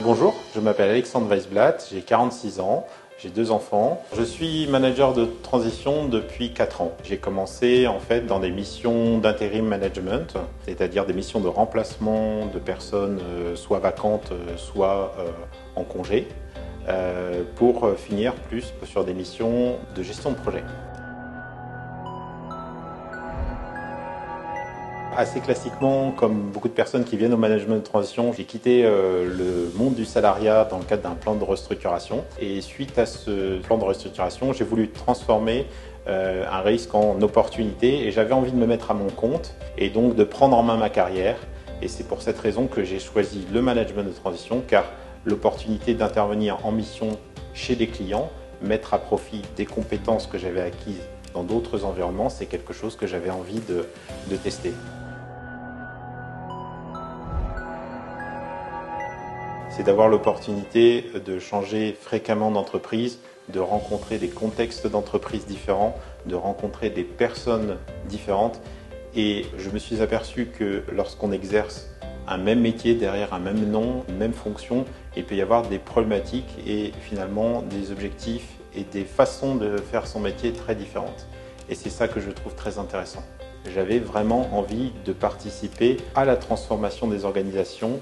Bonjour, je m'appelle Alexandre Weisblatt, j'ai 46 ans, j'ai 2 enfants. Je suis manager de transition depuis 4 ans. J'ai commencé en fait dans des missions d'interim management, c'est-à-dire des missions de remplacement de personnes soit vacantes, soit en congé, pour finir plus sur des missions de gestion de projet. Assez classiquement, comme beaucoup de personnes qui viennent au management de transition, j'ai quitté le monde du salariat dans le cadre d'un plan de restructuration. Et suite à ce plan de restructuration, j'ai voulu transformer un risque en opportunité et j'avais envie de me mettre à mon compte et donc de prendre en main ma carrière. Et c'est pour cette raison que j'ai choisi le management de transition, car l'opportunité d'intervenir en mission chez des clients, mettre à profit des compétences que j'avais acquises dans d'autres environnements, c'est quelque chose que j'avais envie de tester. C'est d'avoir l'opportunité de changer fréquemment d'entreprise, de rencontrer des contextes d'entreprise différents, de rencontrer des personnes différentes. Et je me suis aperçu que lorsqu'on exerce un même métier derrière un même nom, une même fonction, il peut y avoir des problématiques et finalement des objectifs et des façons de faire son métier très différentes. Et c'est ça que je trouve très intéressant. J'avais vraiment envie de participer à la transformation des organisations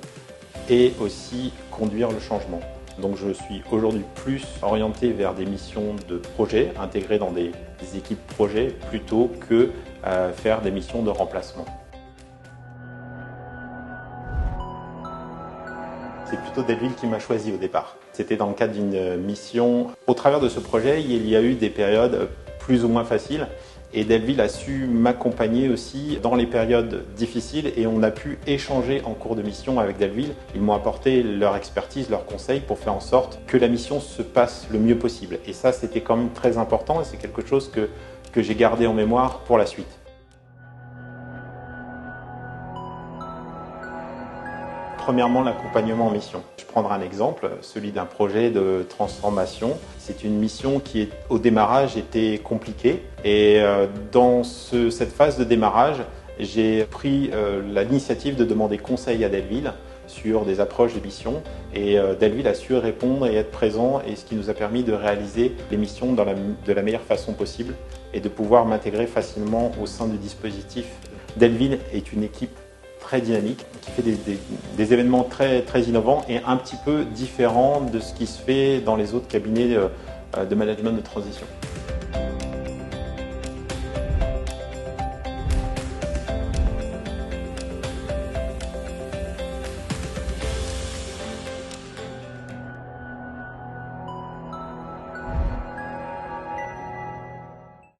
et aussi conduire le changement. Donc je suis aujourd'hui plus orienté vers des missions de projet, intégrées dans des équipes projets, plutôt que faire des missions de remplacement. C'est plutôt Delville qui m'a choisi au départ. C'était dans le cadre d'une mission. Au travers de ce projet, il y a eu des périodes plus ou moins faciles. Et Delville a su m'accompagner aussi dans les périodes difficiles et on a pu échanger en cours de mission avec Delville. Ils m'ont apporté leur expertise, leurs conseils pour faire en sorte que la mission se passe le mieux possible. Et ça, c'était quand même très important et c'est quelque chose que j'ai gardé en mémoire pour la suite. Premièrement, l'accompagnement en mission. Je prendrai un exemple, celui d'un projet de transformation. C'est une mission qui, au démarrage, était compliquée. Et dans cette phase de démarrage, j'ai pris l'initiative de demander conseil à Delville sur des approches de mission. Et Delville a su répondre et être présent, et ce qui nous a permis de réaliser les missions de la meilleure façon possible et de pouvoir m'intégrer facilement au sein du dispositif. Delville est une équipe très dynamique, qui fait des événements très innovants et un petit peu différents de ce qui se fait dans les autres cabinets de management de transition.